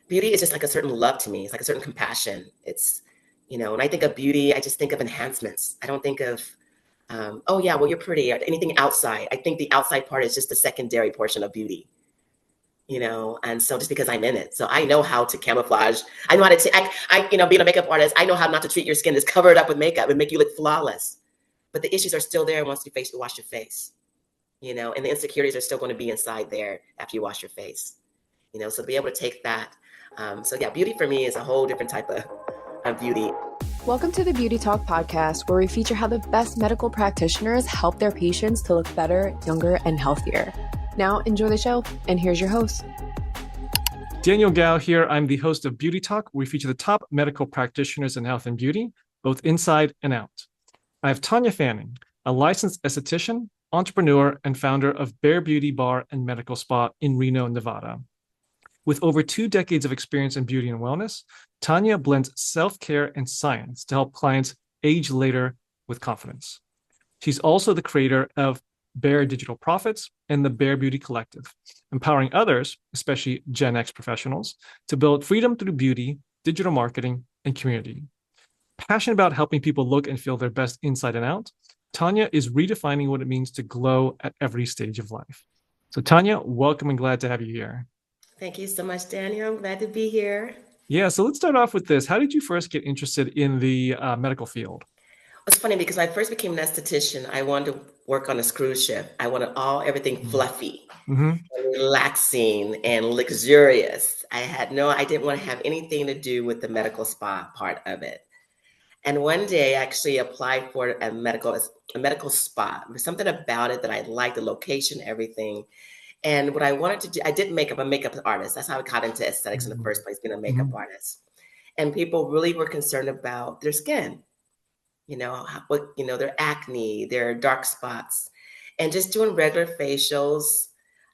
beauty is just like a certain love to me. It's like a certain compassion. It's, when I think of beauty, I just think of enhancements. I don't think of, oh yeah, well, you're pretty, or anything outside. I think the outside part is just the secondary portion of beauty, and so just because I'm in it. So I know how to camouflage. I know how to, being a makeup artist, I know how not to treat your skin that's covered up with makeup and make you look flawless. But the issues are still there once you wash your face, and the insecurities are still going to be inside there after you wash your face, so to be able to take that. So yeah, beauty for me is a whole different type of beauty. Welcome to the Beauty Talk podcast, where we feature how the best medical practitioners help their patients to look better, younger, and healthier. Now, enjoy the show, and here's your host. Daniel Gao here. I'm the host of Beauty Talk. We feature the top medical practitioners in health and beauty, both inside and out. I have Tonya Fanning, a licensed esthetician, entrepreneur, and founder of Bare Beauty Bar and Medical Spa in Reno, Nevada. With over 2 decades of experience in beauty and wellness, Tonya blends self-care and science to help clients age later with confidence. She's also the creator of Bare Digital Profits and the Bare Beauty Collective, empowering others, especially Gen X professionals, to build freedom through beauty, digital marketing, and community. Passionate about helping people look and feel their best inside and out, Tonya is redefining what it means to glow at every stage of life. So Tonya, welcome and glad to have you here. Thank you so much, Daniel. I'm glad to be here. Yeah, so let's start off with this. How did you first get interested in the medical field? It's funny because when I first became an esthetician, I wanted to work on a cruise ship. I wanted everything fluffy, and relaxing, and luxurious. I didn't want to have anything to do with the medical spa part of it. And one day I actually applied for a medical spa. There was something about it that I liked, the location, everything. And what I wanted to do, I did makeup. I'm a makeup artist. That's how I got into aesthetics in the first place, being a makeup artist. And people really were concerned about their skin, their acne, their dark spots, and just doing regular facials.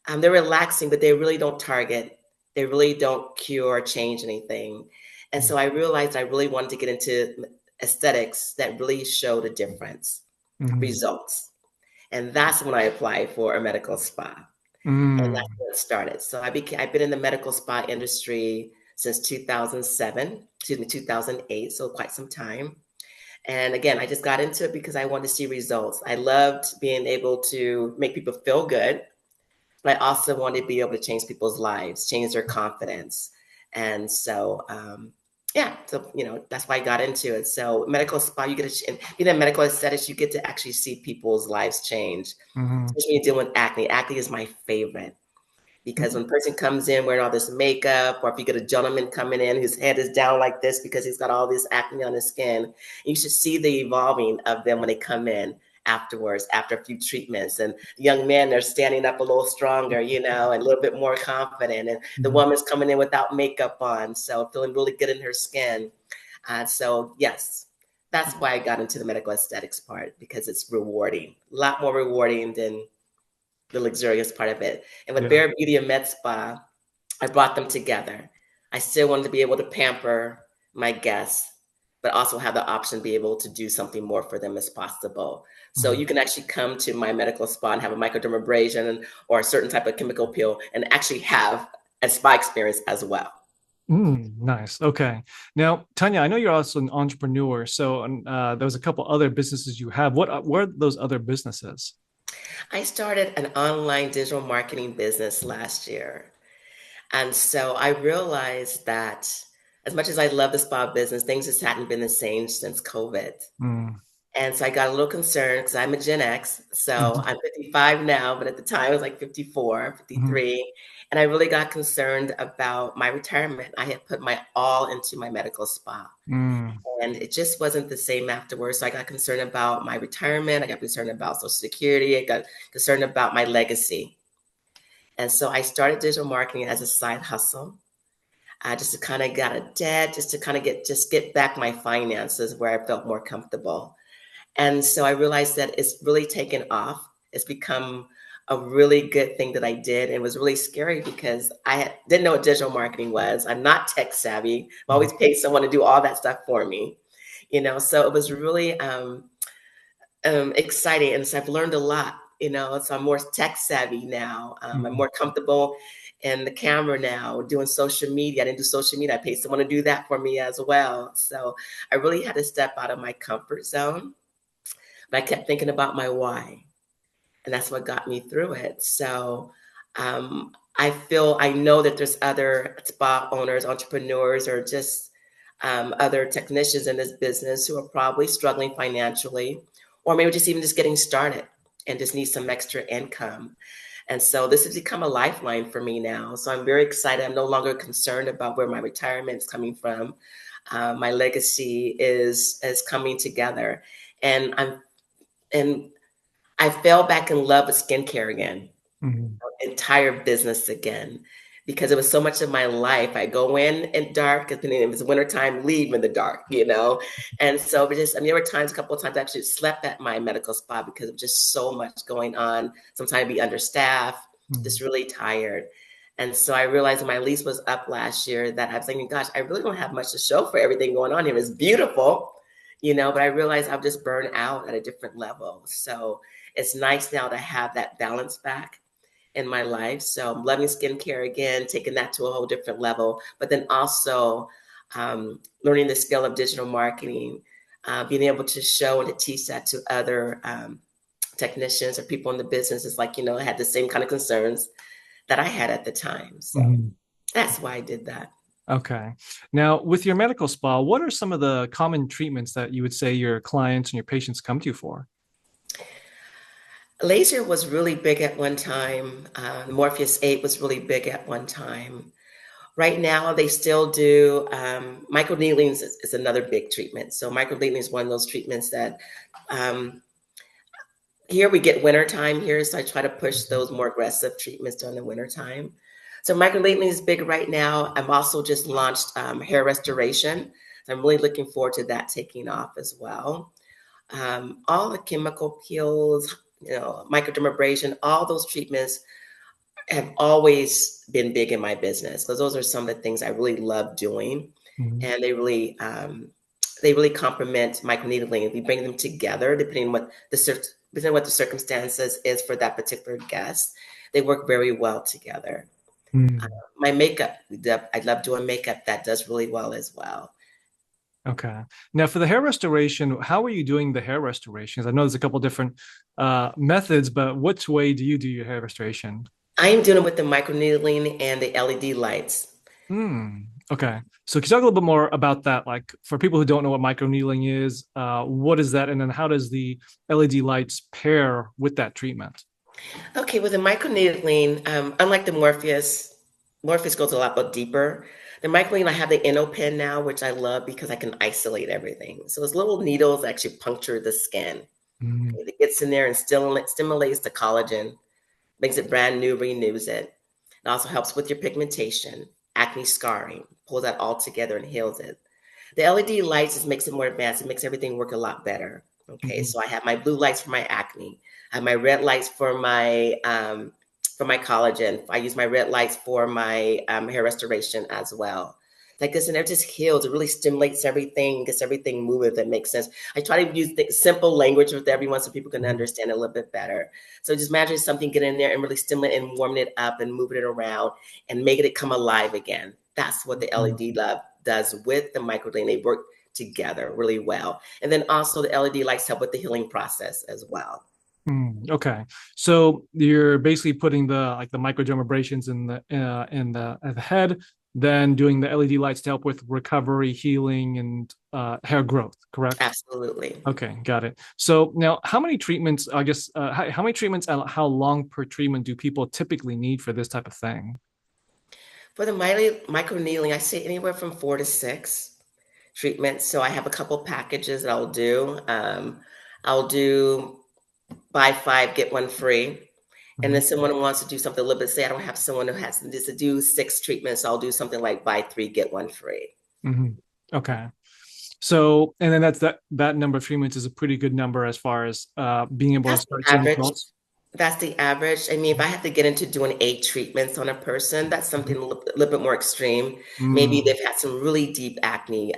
They're relaxing, but they really don't target. They really don't cure or change anything. And so I realized I really wanted to get into aesthetics that really showed a difference, results. And that's when I applied for a medical spa. And that's where it started. So I've been in the medical spa industry since 2008, so quite some time. And again, I just got into it because I wanted to see results. I loved being able to make people feel good, but I also wanted to be able to change people's lives, change their confidence. And so, that's why I got into it. So medical spa, being a medical aesthetics, you get to actually see people's lives change. Especially when you're dealing with acne. Acne is my favorite because when a person comes in wearing all this makeup, or if you get a gentleman coming in whose head is down like this because he's got all this acne on his skin, you should see the evolving of them when they come in afterwards, after a few treatments. And the young men, they're standing up a little stronger, and a little bit more confident. And the woman's coming in without makeup on, so feeling really good in her skin. So yes, that's why I got into the medical aesthetics part, because it's rewarding, a lot more rewarding than the luxurious part of it. And with Bare Beauty and Med Spa, I brought them together. I still wanted to be able to pamper my guests, but also have the option to be able to do something more for them as possible. So you can actually come to my medical spa and have a microdermabrasion or a certain type of chemical peel and actually have a spa experience as well. Nice. Okay. Now, Tonya, I know you're also an entrepreneur. So there was a couple other businesses you have. What are those other businesses? I started an online digital marketing business last year. And so I realized that as much as I love the spa business, things just hadn't been the same since COVID. And so I got a little concerned because I'm a Gen X. So I'm 55 now, but at the time I was like 54, 53. And I really got concerned about my retirement. I had put my all into my medical spa. And it just wasn't the same afterwards. So I got concerned about my retirement. I got concerned about Social Security. I got concerned about my legacy. And so I started digital marketing as a side hustle. Just to kind of got a debt, just to kind of get back my finances where I felt more comfortable. And so I realized that it's really taken off. It's become a really good thing that I did. And it was really scary because didn't know what digital marketing was. I'm not tech savvy. I've always paid someone to do all that stuff for me, so it was really exciting. And so I've learned a lot, so I'm more tech savvy now. I'm more comfortable. and the camera now, doing social media. I didn't do social media. I paid someone to do that for me as well. So I really had to step out of my comfort zone. But I kept thinking about my why. And that's what got me through it. So I know that there's other spa owners, entrepreneurs, or just other technicians in this business who are probably struggling financially, or maybe just even just getting started and just need some extra income. And so this has become a lifeline for me now. So I'm very excited. I'm no longer concerned about where my retirement is coming from. My legacy is coming together, and and I fell back in love with skincare again, Mhm. entire business again, because it was so much of my life. I go in dark, depending if it's wintertime, leave in the dark, you know? And so there were times, a couple of times I actually slept at my medical spa because of just so much going on. Sometimes I'd be understaffed, just Mhm. really tired. And so I realized when my lease was up last year that I was thinking, gosh, I really don't have much to show for everything going on here. It's beautiful, but I realized I've just burned out at a different level. So it's nice now to have that balance back in my life. So I'm loving skincare again, taking that to a whole different level, but then also learning the skill of digital marketing, being able to show and to teach that to other technicians or people in the business. It's like, I had the same kind of concerns that I had at the time. So Mhm. that's why I did that. Okay. Now, with your medical spa, what are some of the common treatments that you would say your clients and your patients come to you for? Laser was really big at one time. Morpheus 8 was really big at one time. Right now, they still do microneedling is another big treatment. So microneedling is one of those treatments that um, here we get wintertime here. So I try to push those more aggressive treatments during the wintertime. So microneedling is big right now. I've also just launched hair restoration. So I'm really looking forward to that taking off as well. All the chemical peels, microdermabrasion, all those treatments have always been big in my business because those are some of the things I really love doing, Mhm. and they really complement microneedling. We bring them together depending on what the circumstances is for that particular guest. They work very well together. Mhm. My makeup, I love doing makeup. That does really well as well. Okay. Now, for the hair restoration, how are you doing the hair restorations? I know there's a couple different methods, but which way do you do your hair restoration? I am doing it with the microneedling and the LED lights. Hmm. Okay. So can you talk a little bit more about that? Like for people who don't know what microneedling is, what is that? And then how does the LED lights pair with that treatment? Okay, with the microneedling, unlike the Morpheus goes a lot more deeper. The microneedling, I have the pen now, which I love because I can isolate everything. So it's little needles that actually puncture the skin. Mhm. Okay, it gets in there and stimulates the collagen, makes it brand new, renews it. It also helps with your pigmentation, acne scarring, pulls that all together and heals it. The LED lights just makes it more advanced. It makes everything work a lot better. Okay, Mhm. so I have my blue lights for my acne. I have my red lights for my collagen. I use my red lights for my hair restoration as well. Like this, and it just heals. It really stimulates everything, gets everything moving. If that makes sense. I try to use simple language with everyone so people can Mhm. understand it a little bit better. So just imagine something get in there and really stimulate and warming it up and moving it around and making it come alive again. That's what the LED Mhm. love does with the microneedling. They work together really well. And then also the LED lights help with the healing process as well. Okay, so you're basically putting the microdermabrasions in the head, then doing the LED lights to help with recovery, healing, and hair growth. Correct? Absolutely. Okay, got it. So now, how many treatments? I guess how many treatments and how long per treatment do people typically need for this type of thing? For the microneedling, I say anywhere from 4 to 6 treatments. So I have a couple packages that I'll do. I'll do buy five, get one free. And then Mhm. someone who wants to do something a little bit, say I don't have someone who has just to do 6 treatments, I'll do something like buy three, get one free. Mhm. Okay. So, and then that number of treatments is a pretty good number as far as being able to That's the start seeing average. results. That's the average. I mean, if I have to get into doing 8 treatments on a person, that's something Mhm. a little bit more extreme. Maybe Mm. they've had some really deep acne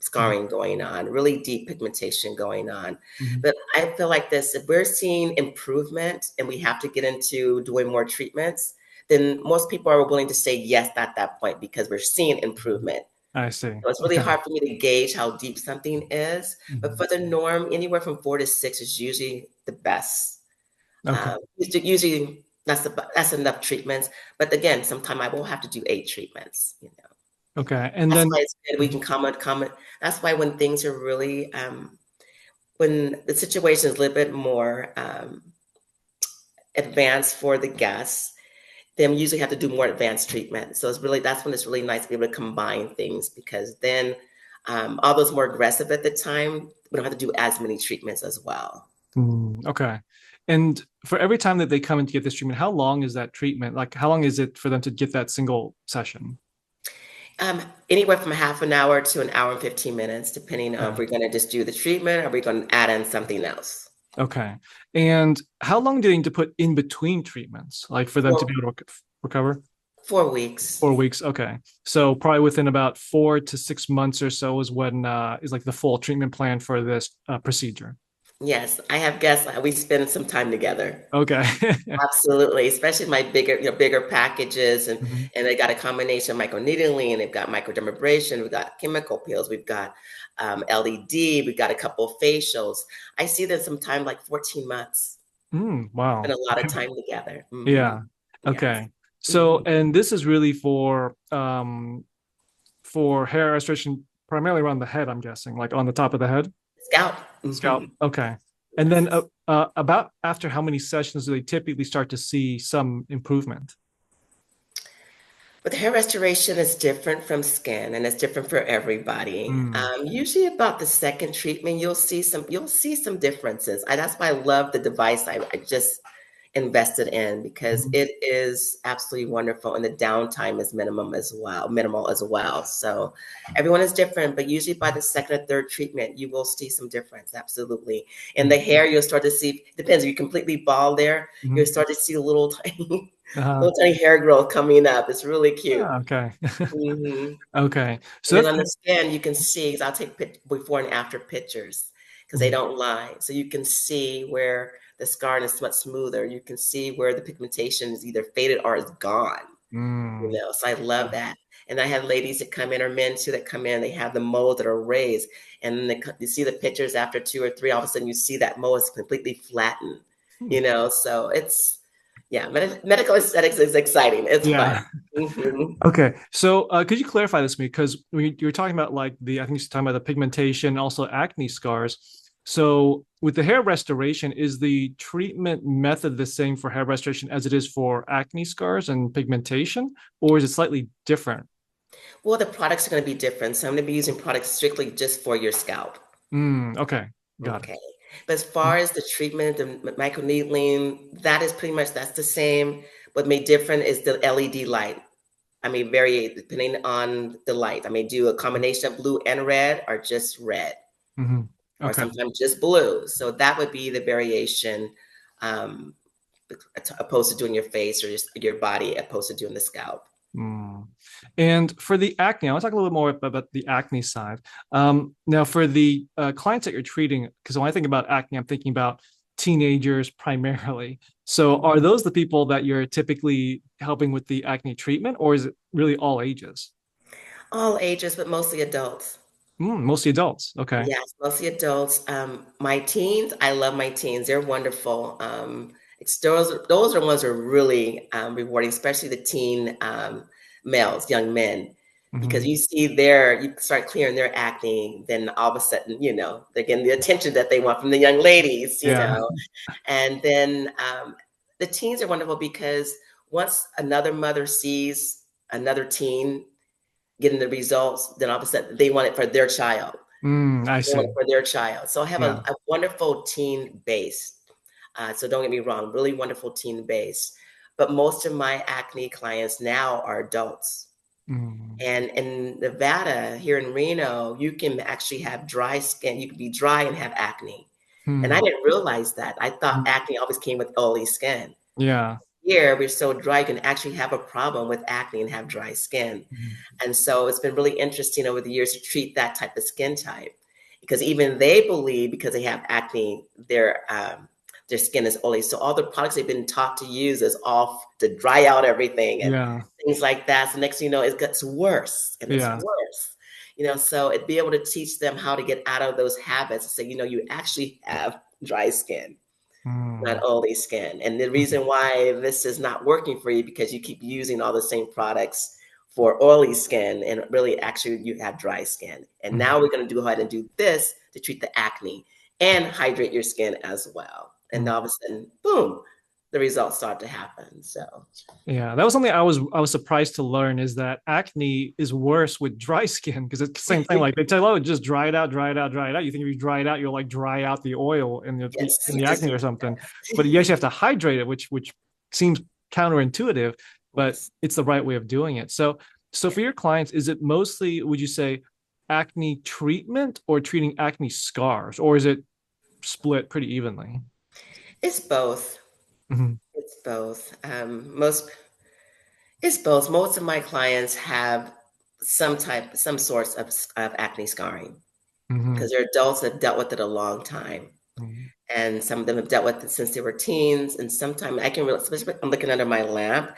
scarring going on, really deep pigmentation going on. Mhm. But I feel like this, if we're seeing improvement and we have to get into doing more treatments, then most people are willing to say yes at that point because we're seeing improvement. I see. So it's really Okay. hard for me to gauge how deep something is. But Mhm. for the norm, anywhere from 4 to 6 is usually the best. Okay. Usually that's enough treatments. But again, sometimes I will have to do 8 treatments. Okay. And That's then why it's good. We can comment. That's why when things are really when the situation is a little bit more advanced for the guests, then we usually have to do more advanced treatment. So that's when it's really nice to be able to combine things because then all those more aggressive at the time, we don't have to do as many treatments as well. Okay. And for every time that they come in to get this treatment, how long is that treatment? Like, how long is it for them to get that single session? Anywhere from half an hour to an hour and 15 minutes, depending on if Okay. we're going to just do the treatment or we're going to add in something else. Okay. And how long do they need to put in between treatments, like for them to Four, be able to recover? 4 weeks. 4 weeks. Okay. So probably within about 4 to 6 months or so is when is like the full treatment plan for this procedure. Yes, I have guests. We spend some time together. Okay. Absolutely, especially my bigger packages, and Mhm. and they got a combination of microneedling, they've got microdermabrasion, we've got chemical peels, we've got LED, we've got a couple of facials. I see them sometime like 14 months. Wow. Spend a lot of Okay. time together. Yeah. Yes. Okay. So, hmm and this is really for hair restoration, primarily around the head, I'm guessing, like on the top of the head, Scalp. scalp. Okay. And then Yes. about after how many sessions do they typically start to see some improvement? But hair restoration is different from skin, and it's different for everybody. Mm, Usually, about the second treatment, you'll see some differences. That's why I love the device I just invested in because mhm. it is absolutely wonderful, and the downtime is minimal as well. So everyone is different, but usually by the second or third treatment, you will see some difference. Absolutely, and the hair you'll start to see depends. If you're completely bald there, you'll Mhm. start to see a little tiny Uh, little tiny hair growth coming up. It's really cute. okay. hmm Okay. And So then that's on the skin, you can see, 'cause I'll take before and after pictures because they mhm. don't lie. So you can see where the scar is much smoother. You can see where the pigmentation is either faded or is gone. Mm, So I love that. And I have ladies that come in or men too that come in, they have the moles that are raised. And then you see the pictures after 2 or 3, all of a sudden you see that mole is completely flattened, hmm. So yeah, medical aesthetics is exciting. It's fun. Yeah. hmm Okay. So could you clarify this to me? Because you were talking about like I think you're talking about the pigmentation, also acne scars. So with the hair restoration, is the treatment method the same for hair restoration as it is for acne scars and pigmentation, or is it slightly different? Well, the products are going to be different. So I'm going to be using products strictly just for your scalp. Okay. Got it. Okay. But as far as the treatment, the microneedling, that's the same. What may different is the LED light. I may vary depending on the light. I may do a combination of blue and red or just red hmm or Okay. sometimes just blue. So that would be the variation um, opposed to doing your face or just your body opposed to doing the scalp. Mm. And for the acne, I want to talk a little bit more about the acne side. Now, for the clients that you're treating, because when I think about acne, I'm thinking about teenagers primarily. So, are those the people that you're typically helping with the acne treatment, or is it really all ages? All ages, but mostly adults. Mostly adults. Okay. Yes, mostly adults. My teens, I love my teens. They're wonderful. Those are ones that are really rewarding, especially the teen males, young men, because hmm you see you start clearing their acne, then all of a sudden, they're getting the attention that they want from the young ladies. Yeah. And then the teens are wonderful because once another mother sees another teen getting the results, then all of a sudden they want it for their child. I They want see. it for their child. So I have Yeah. a wonderful teen base. So don't get me wrong, really wonderful teen base. But most of my acne clients now are adults. Mm, And in Nevada, here in Reno, you can actually have dry skin. You can be dry and have acne. And I hmm. didn't realize that. I thought acne always came with oily skin. Yeah. Here, we're so dry, you can actually have a problem with acne and have dry skin. Mhm. And so it's been really interesting over the years to treat that type of skin type because even they believe because they have acne, their skin is oily. So all the products they've been taught to use is off to dry out everything and Yeah. things like that. So next thing you know, it gets worse and it's Yeah. worse. So it'd be able to teach them how to get out of those habits and say, you actually have dry skin, not Mm. oily skin. And the Mhm. reason why this is not working for you because you keep using all the same products for oily skin and really actually you have dry skin. And now Mhm. we're going to go ahead and do this to treat the acne and hydrate your skin as well. And Mm. all of a sudden, boom, the results start to happen. So Yeah, that was something I was surprised to learn is that acne is worse with dry skin because it's the same thing. Like they tell you, oh, just dry it out, dry it out, dry it out. You think if you dry it out, you'll like dry out the oil yes, in the just acne or something. But you actually have to hydrate it, which seems counterintuitive, but yes. it's the right way of doing it. So for your clients, is it mostly, would you say, acne treatment or treating acne scars, or is it split pretty evenly? It's both. Mhm. It's both. It's both. Most of my clients have some sorts of acne scarring Mhm. because they're adults that have dealt with it a long time. Mhm. And some of them have dealt with it since they were teens. And sometimes I can really, especially when I'm looking under my lamp,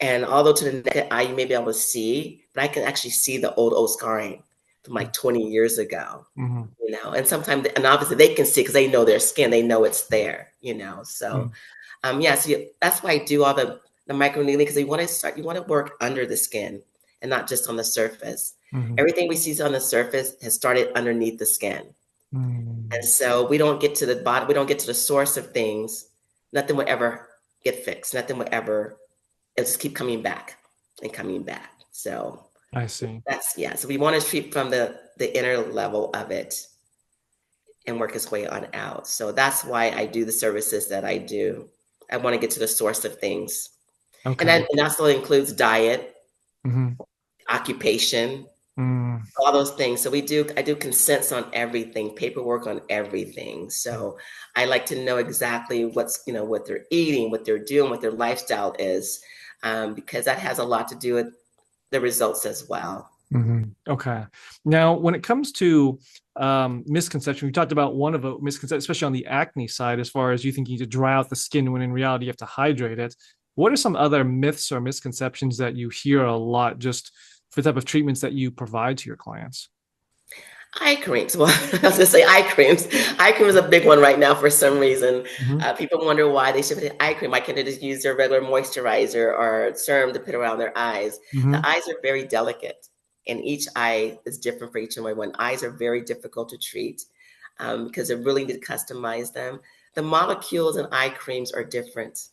and although to the naked eye you may be able to see, but I can actually see the old scarring from like 20 years ago. Mhm. And sometimes, and obviously they can see because they know their skin, they know it's there. So Mhm. yeah, so that's why I do all the microneedling because you want to work under the skin and not just on the surface. Mhm. Everything we see on the surface has started underneath the skin. And Mhm. so we don't get to the bottom, we don't get to the source of things. Nothing will ever get fixed. Nothing will ever, it'll just keep coming back and coming back. So I see. yeah. So we want to treat from the inner level of it and work its way on out. So that's why I do the services that I do. I want to get to the source of things. And Okay. that also includes diet, Mhm. occupation, Mm. all those things. So I do consents on everything, paperwork on everything. So I like to know exactly what they're eating, what they're doing, what their lifestyle is, because that has a lot to do with the results as well. Mhm. Okay. Now, when it comes to misconception, we talked about one of a misconception, especially on the acne side, as far as you think you need to dry out the skin when in reality you have to hydrate it. What are some other myths or misconceptions that you hear a lot just for the type of treatments that you provide to your clients? Eye creams. Well, I was gonna say eye creams. Eye cream is a big one right now for some reason. Mhm. People wonder why they should put eye cream. Why can't they just use their regular moisturizer or serum to put around their eyes? The Mhm. eyes are very delicate, and each eye is different for each one. Eyes are very difficult to treat because they really need to customize them. The molecules in eye creams are different.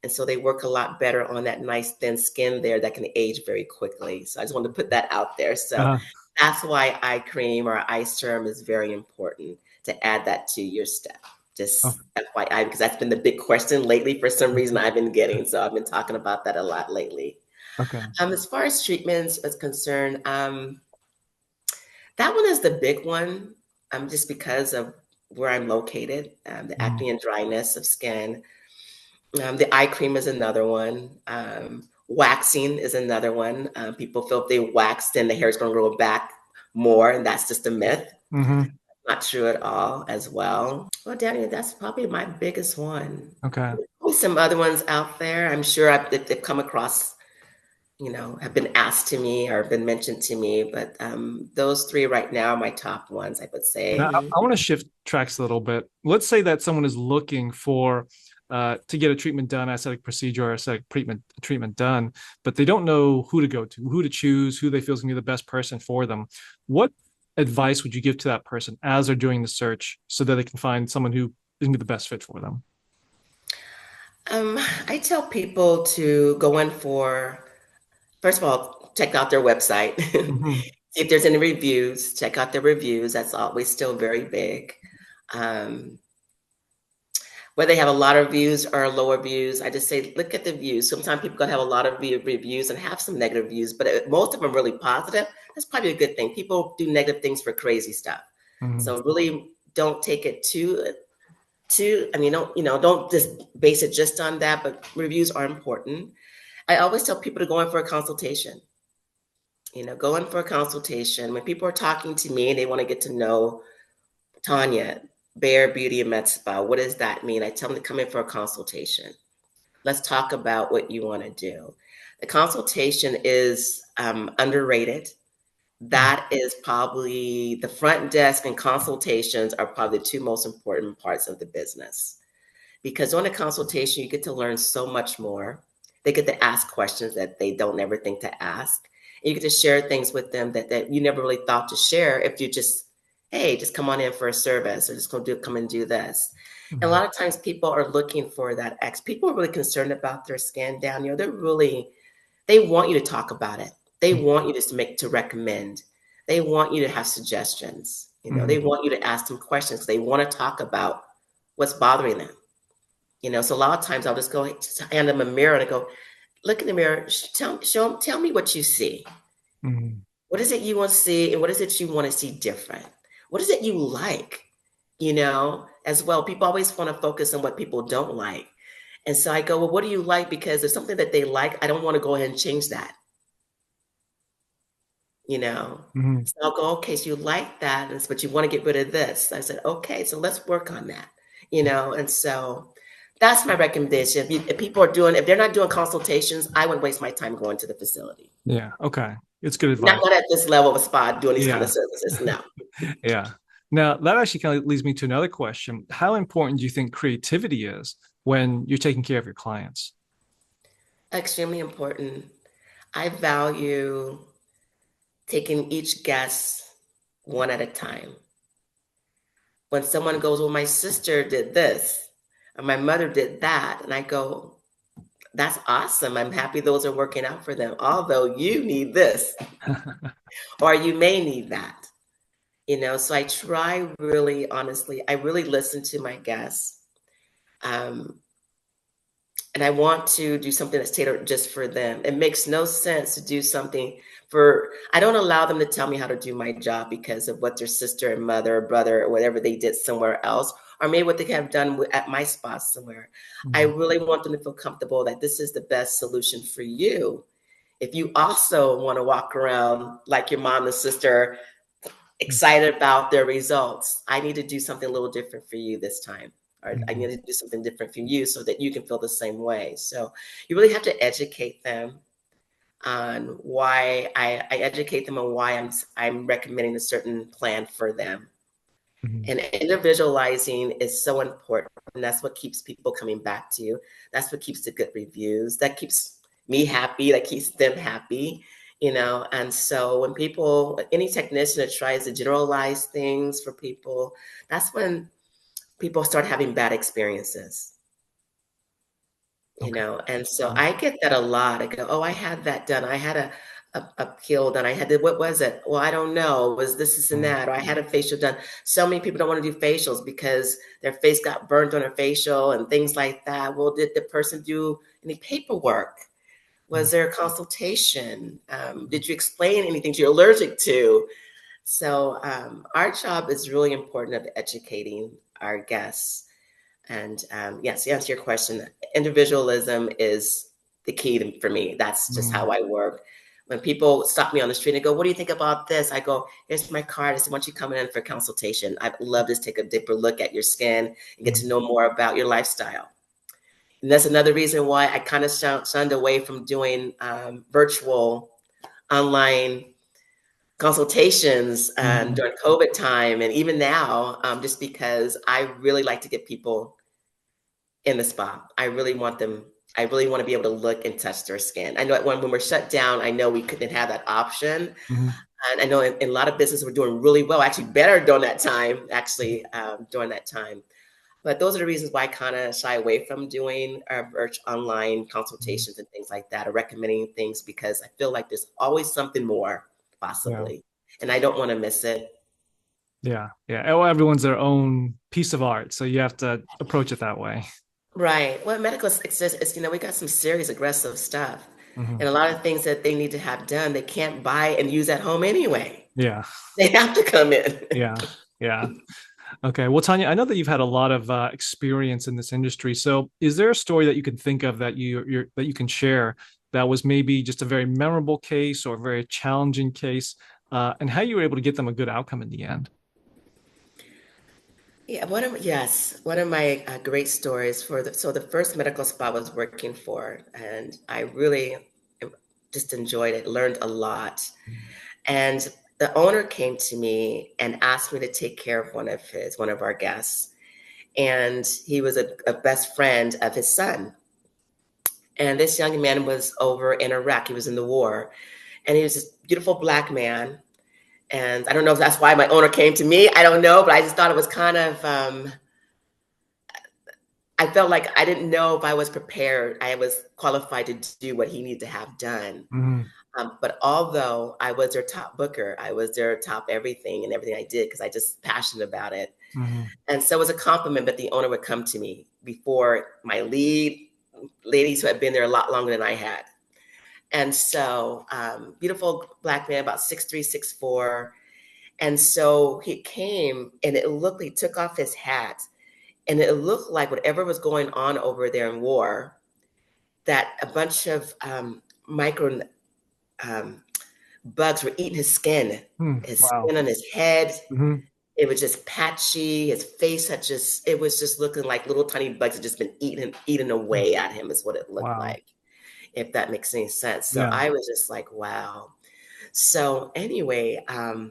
And so they work a lot better on that nice thin skin there that can age very quickly. So I just wanted to put that out there. So Uh, that's why eye cream or eye serum is very important to add that to your step. oh, Just FYI, because that's been the big question lately for some reason I've been getting. So I've been talking about that a lot lately. okay. As far as treatments is concerned, that one is the big one just because of where I'm located, the Mhm. acne and dryness of skin. The eye cream is another one. Waxing is another one. People feel if they wax, then the hair is going to grow back more, and that's just a myth. Mhm. Not true at all, as well. Well, Danny, that's probably my biggest one. Okay. There's some other ones out there. I'm sure they've come across, have been asked to me or been mentioned to me, but those three right now are my top ones, I would say. Now, I want to shift tracks a little bit. Let's say that someone is looking for to get a treatment done, aesthetic procedure or aesthetic treatment done, but they don't know who to go to, who to choose, who they feel is going to be the best person for them. What advice would you give to that person as they're doing the search so that they can find someone who is going to be the best fit for them? I tell people to go in for, first of all, check out their website. Mhm. See if there's any reviews. Check out the reviews. That's always still very big. Um, Whether they have a lot of views or lower views, I just say look at the views. Sometimes people can have a lot of reviews and have some negative views, but most of them are really positive. That's probably a good thing. People do negative things for crazy stuff, Mhm. so really don't take it too. I mean, don't just base it just on that. But reviews are important. I always tell people to go in for a consultation. Go in for a consultation. When people are talking to me and they want to get to know Tonya, Bare Beauty and Med Spa. What does that mean? I tell them to come in for a consultation. Let's talk about what you want to do. The consultation is underrated. That is probably the front desk, and consultations are probably the two most important parts of the business. Because on a consultation, you get to learn so much more. They get to ask questions that they don't ever think to ask. And you get to share things with them that you never really thought to share if you just, hey, just come on in for a service or just come and do this. And a lot of times people are looking for that people are really concerned about their skin down. They want you to talk about it. They want you to recommend. They want you to have suggestions. They want you to ask them questions. They want to talk about what's bothering them. So a lot of times I'll just hand them a mirror and I go, look in the mirror, tell me what you see. What is it you want to see, and what is it you want to see different? What is it you like? As well, people always want to focus on what people don't like. And so I go, well, what do you like? Because there's something that they like. I don't want to go ahead and change that. So I'll go, okay, so you like that, but you want to get rid of this. I said, okay, so let's work on that. And so that's my recommendation. If they're not doing consultations, I wouldn't waste my time going to the facility. Yeah. Okay. It's good advice. Not at this level of a spa doing these kind of services. No. Yeah. Now that actually kind of leads me to another question. How important do you think creativity is when you're taking care of your clients? Extremely important. I value taking each guest one at a time. When someone goes, well, my sister did this, or my mother did that, and I go, that's awesome. I'm happy those are working out for them. Although you need this, or you may need that. So I try really, honestly, I really listen to my guests. And I want to do something that's tailored just for them. It makes no sense to do something I don't allow them to tell me how to do my job because of what their sister and mother or brother or whatever they did somewhere else, or maybe what they have done at my spa somewhere. I really want them to feel comfortable that this is the best solution for you. If you also want to walk around like your mom and sister, excited about their results, I need to do something a little different for you this time. Or I need to do something different for you so that you can feel the same way. So you really have to educate them on why I educate them on why I'm recommending a certain plan for them. And individualizing is so important. And that's what keeps people coming back to you. That's what keeps the good reviews. That keeps me happy. That keeps them happy. And so when any technician that tries to generalize things for people, that's when people start having bad experiences. And so I get that a lot. I go, oh, I had that done. I had a peel done. I had what was it? Well, I don't know. It was this and that. Or I had a facial done. So many people don't want to do facials because their face got burnt on a facial and things like that. Well, did the person do any paperwork? Was there a consultation? Did you explain anything you're allergic to? So our job is really important of educating our guests. And yes, to answer your question, individualism is the key for me. That's just how I work. When people stop me on the street and go, what do you think about this? I go, here's my card. I said, why don't you come in for a consultation? I'd love to take a deeper look at your skin and get to know more about your lifestyle. And that's another reason why I kind of shunned away from doing virtual online consultations during COVID time. And even now, just because I really like to get people in the spa. I really want to be able to look and touch their skin. I know when we're shut down, I know we couldn't have that option. And I know in a lot of business, we're doing really well, actually better during that time, But those are the reasons why I kind of shy away from doing virtual online consultations and things like that, or recommending things, because I feel like there's always something more possibly. And I don't want to miss it. Yeah. Well, everyone's their own piece of art. So you have to approach it that way. Right. Well, medical is, we got some serious aggressive stuff and a lot of things that they need to have done, they can't buy and use at home anyway. Yeah. They have to come in. Yeah. Okay. Well, Tonya, I know that you've had a lot of experience in this industry. So is there a story that you can think of that you can share that was maybe just a very memorable case or a very challenging case, and how you were able to get them a good outcome in the end? Yeah, one of my great stories so the first medical spa I was working for, and I really just enjoyed it, learned a lot. And the owner came to me and asked me to take care of one of our guests. And he was a best friend of his son. And this young man was over in Iraq. He was in the war. And he was this beautiful black man. And I don't know if that's why my owner came to me. I don't know, but I just thought it was kind of, I felt like I didn't know if I was prepared. I was qualified to do what he needed to have done. Mm-hmm. But although I was their top booker, I was their top everything and everything I did because I just passionate about it. Mm-hmm. And so it was a compliment that the owner would come to me before my lead ladies who had been there a lot longer than I had. And so beautiful black man, about 6'3", 6'4". And so he came and it looked, he took off his hat and it looked like whatever was going on over there in war, that a bunch of micro bugs were eating his Wow. skin on his head. Mm-hmm. It was just patchy. His face it was just looking like little tiny bugs had just been eating away at him is what it looked Wow. like, if that makes any sense. So Yeah. I was just like, wow. So anyway, I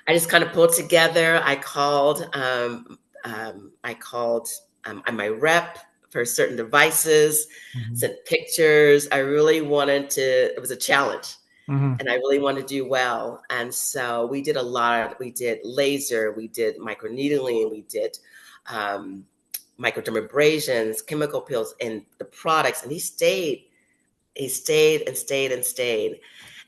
just kind of pulled together. I called my rep for certain devices, Mm-hmm. sent pictures. I really wanted to, it was a challenge. Mm-hmm. And I really wanted to do well. And so we did we did laser, we did microneedling, we did microdermabrasions, chemical peels, and the products. And he stayed and stayed and stayed.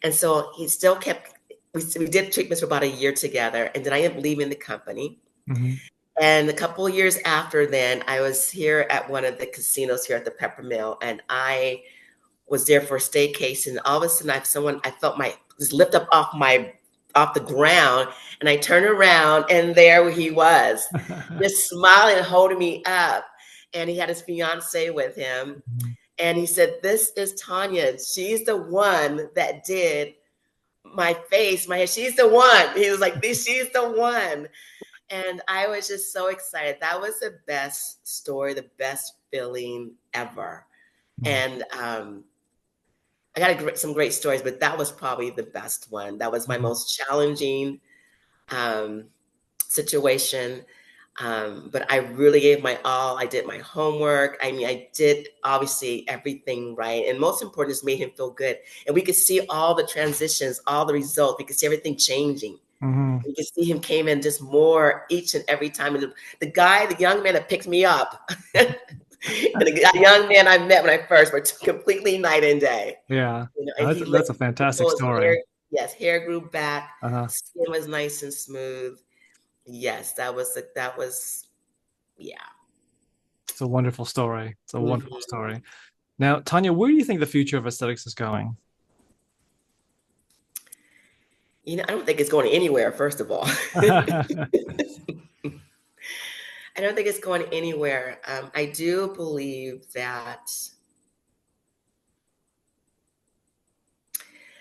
And so he still kept, we did treatments for about a year together. And then I ended up leaving the company. Mm-hmm. And a couple of years after then, I was here at one of the casinos here at the Peppermill, and I was there for a staycation. And all of a sudden, I felt my just lift up off the ground, and I turned around, and there he was, just smiling and holding me up. And he had his fiance with him, and he said, "This is Tonya. She's the one that did my face, my hair. She's the one." He was like, "She's the one." And I was just so excited. That was the best story, the best feeling ever. And I got some great stories, but that was probably the best one. That was my most challenging situation. But I really gave my all. I did my homework. I mean, I did obviously everything right. And most important is made him feel good. And we could see all the transitions, all the results. We could see everything changing. Mm-hmm. You could see him came in just more each and every time. And the young man that picked me up, and the young man I met when I first were completely night and day. Yeah. You know, and he That's looked a fantastic beautiful. His story. hair, yes, hair grew back, Uh-huh. skin was nice and smooth. Yes, yeah. It's a wonderful story. It's a wonderful Mhm. story. Now, Tanya, where do you think the future of aesthetics is going? You know, I don't think it's going anywhere, first of all. I don't think it's going anywhere. I do believe that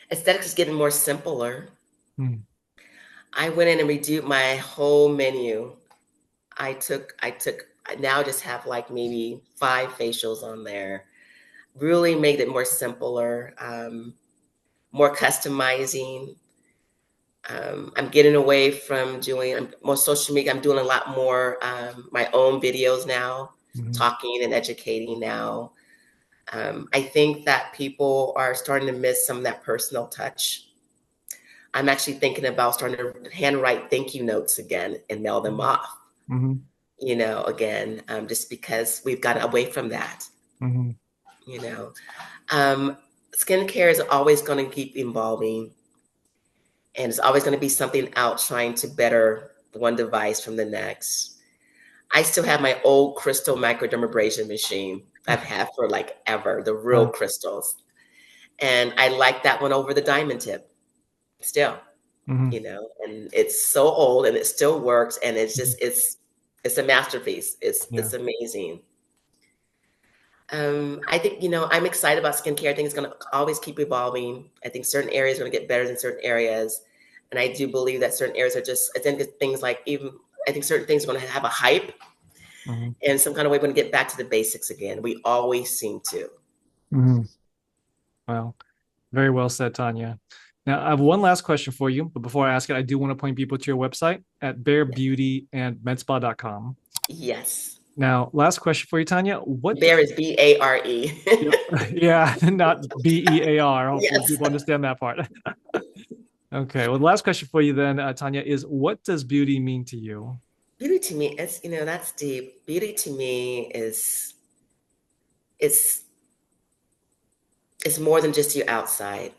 aesthetics is getting more simpler. Hmm. I went in and reviewed my whole menu. I now just have like maybe 5 facials on there. Really made it more simpler, more customizing. I'm getting away from doing more social media. I'm doing a lot more my own videos now, talking and educating now. I think that people are starting to miss some of that personal touch. I'm actually thinking about starting to handwrite thank you notes again and mail them off, Mm-hmm. you know, again, just because we've gotten away from that, Mm-hmm. you know. Skincare is always going to keep evolving, and it's always going to be something out trying to better one device from the next. I still have my old crystal microdermabrasion machine I've had for like ever, the real crystals. And I like that one over the diamond tip still, Mm-hmm. you know, and it's so old and it still works. And it's just, it's a masterpiece. Yeah. It's amazing. I think, you know, I'm excited about skincare. I think it's going to always keep evolving. I think certain areas are going to get better than certain areas. And I do believe that certain areas are just, I think it's things like even I think certain things are going to have a hype, and some kind of way we're going to get back to the basics again. We always seem to. Well, very well said, Tonya. Now, I have one last question for you, but before I ask it, I do want to point people to your website at barebeautyandmedspa.com. Yes. Now, last question for you, Tonya. What Bare is B-A-R-E. Yeah, not B-E-A-R. Hopefully Yes. people understand that part. Okay. Well, the last question for you then, Tonya, is what does beauty mean to you? Beauty to me, it's, that's deep. Beauty to me is, it's more than just your outside.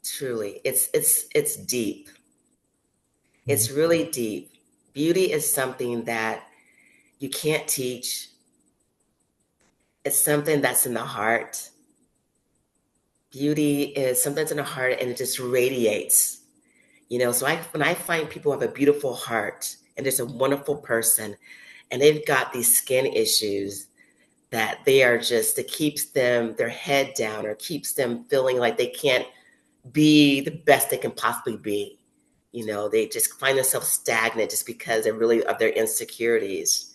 Truly, it's deep. It's really deep. Beauty is something that you can't teach. It's something that's in the heart. Beauty is something that's in the heart, and it just radiates. So when I find people who have a beautiful heart and there's a wonderful person, and they've got these skin issues that they are just, it keeps them, their head down, or keeps them feeling like they can't be the best they can possibly be. They just find themselves stagnant just because they're really of their insecurities.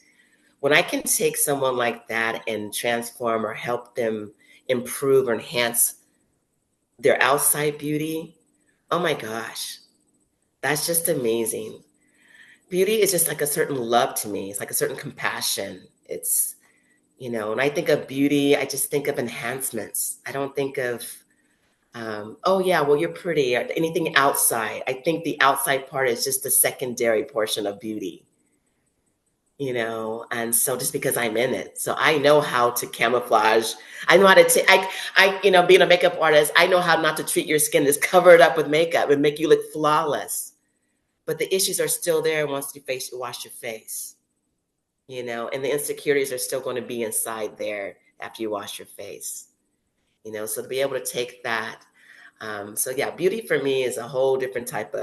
When I can take someone like that and transform or help them improve or enhance their outside beauty, oh my gosh, that's just amazing. Beauty is just like a certain love to me. It's like a certain compassion. It's, when I think of beauty, I just think of enhancements. I don't think of, oh yeah, well, you're pretty, or anything outside. I think the outside part is just the secondary portion of beauty, and so just because I'm in it. So I know how to camouflage. I know how to being a makeup artist, I know how not to treat your skin that's covered up with makeup and make you look flawless. But the issues are still there once you wash your face, and the insecurities are still going to be inside there after you wash your face. So to be able to take that. So yeah, beauty for me is a whole different type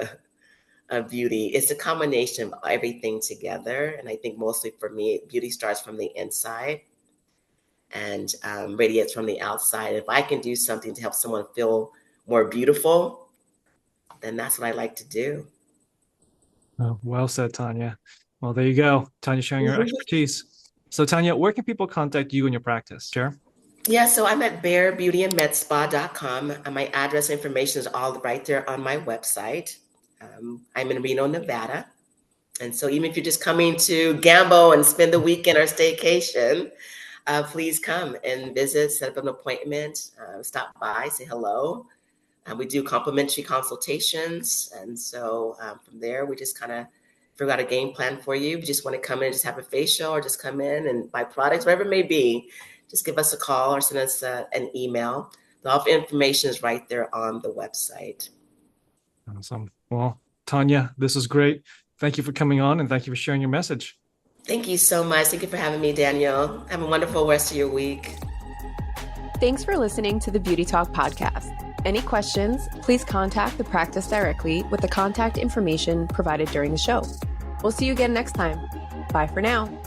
of beauty. It's a combination of everything together. And I think mostly for me, beauty starts from the inside and radiates from the outside. If I can do something to help someone feel more beautiful, then that's what I like to do. Oh, well said, Tonya. Well, there you go. Tonya sharing your expertise. So Tonya, where can people contact you in your practice? Share. Yeah, so I'm at barebeautyandmedspa.com. My address information is all right there on my website. I'm in Reno, Nevada. And so even if you're just coming to gamble and spend the weekend or staycation, please come and visit, set up an appointment, stop by, say hello. We do complimentary consultations. And so from there, we just kind of figure out a game plan for you. If you just want to come in and just have a facial, or just come in and buy products, whatever it may be, just give us a call or send us an email. All the information is right there on the website. Awesome. Well, Tonya, this is great. Thank you for coming on, and thank you for sharing your message. Thank you so much. Thank you for having me, Daniel. Have a wonderful rest of your week. Thanks for listening to the Beauty Talk podcast. Any questions, please contact the practice directly with the contact information provided during the show. We'll see you again next time. Bye for now.